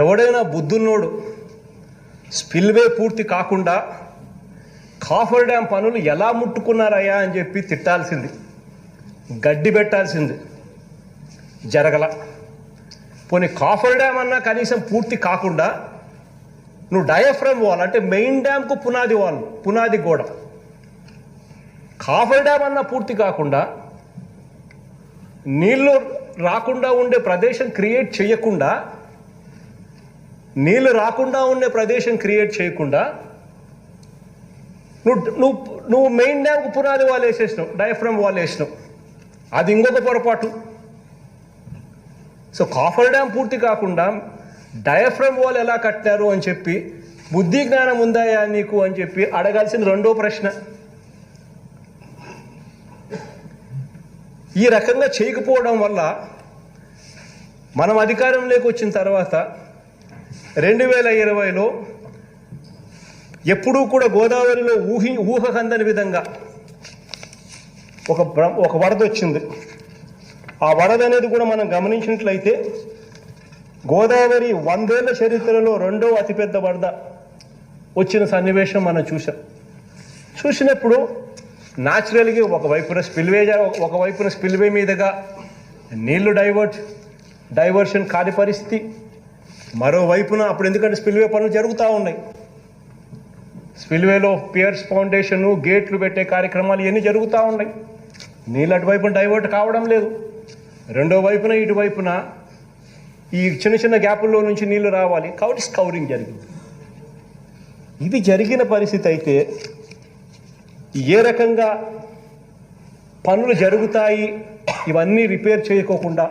ఎవడైనా బుద్ధున్నోడు స్పిల్వే పూర్తి కాకుండా కాఫర్ డ్యామ్ పనులు ఎలా ముట్టుకున్నారయ్యా అని చెప్పి తిట్టాల్సింది, గడ్డి పెట్టాల్సింది, జరగల. పోనీ కాఫర్ డ్యామ్ అన్నా కనీసం పూర్తి కాకుండా నువ్వు డయాఫ్రమ్ వాల్ అంటే మెయిన్ డ్యామ్కు పునాది గోడ, కాఫర్ డ్యామ్ అన్నా పూర్తి కాకుండా నీళ్లు రాకుండా ఉండే ప్రదేశం క్రియేట్ చేయకుండా నువ్వు మెయిన్ డ్యామ్కు పునాది వాల్ వేసేసినావు, డయాఫ్రమ్ వాల్ వేసినావు. అది ఇంకొక పొరపాటు. సో కాఫర్ డ్యామ్ పూర్తి కాకుండా డయాఫ్రమ్ వాల్ ఎలా కట్టారు అని చెప్పి బుద్ధి జ్ఞానం ఉందాయా నీకు అని చెప్పి అడగాల్సిన రెండో ప్రశ్న. ఈ రకంగా చేయకపోవడం వల్ల మనం అధికారంలోకి వచ్చిన తర్వాత 2020లో ఎప్పుడూ కూడా గోదావరిలో ఊహకందని విధంగా ఒక వరద వచ్చింది. ఆ వరద అనేది కూడా మనం గమనించినట్లయితే గోదావరి 100 ఏళ్ల చరిత్రలో రెండవ అతిపెద్ద వరద వచ్చిన సన్నివేశం మనం చూసినప్పుడు న్యాచురల్గా ఒకవైపున స్పిల్వే మీదుగా నీళ్లు డైవర్షన్ కాని పరిస్థితి, మరోవైపున అప్పుడు ఎందుకంటే స్పిల్వే పనులు జరుగుతూ ఉన్నాయి, స్పిల్వేలో పియర్స్ ఫౌండేషన్ గేట్లు పెట్టే కార్యక్రమాలు ఇవన్నీ జరుగుతూ ఉన్నాయి. నీళ్ళు అటువైపున డైవర్ట్ కావడం లేదు, రెండో వైపున ఇటువైపున ఈ చిన్న చిన్న గ్యాపుల్లో నుంచి నీళ్లు రావాలి కాబట్టి స్కౌరింగ్ జరిగింది. ఇది జరిగిన పరిస్థితి అయితే ఏ రకంగా పనులు జరుగుతాయి ఇవన్నీ రిపేర్ చేయకోకుండా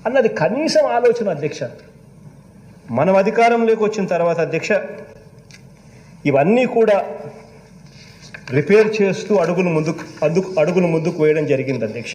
అన్నది కనీసం ఆలోచన అధ్యక్ష. మనం అధికారంలోకి వచ్చిన తర్వాత అధ్యక్ష ఇవన్నీ కూడా రిపేర్ చేస్తూ అడుగులు ముందుకు వేయడం జరిగింది అధ్యక్ష.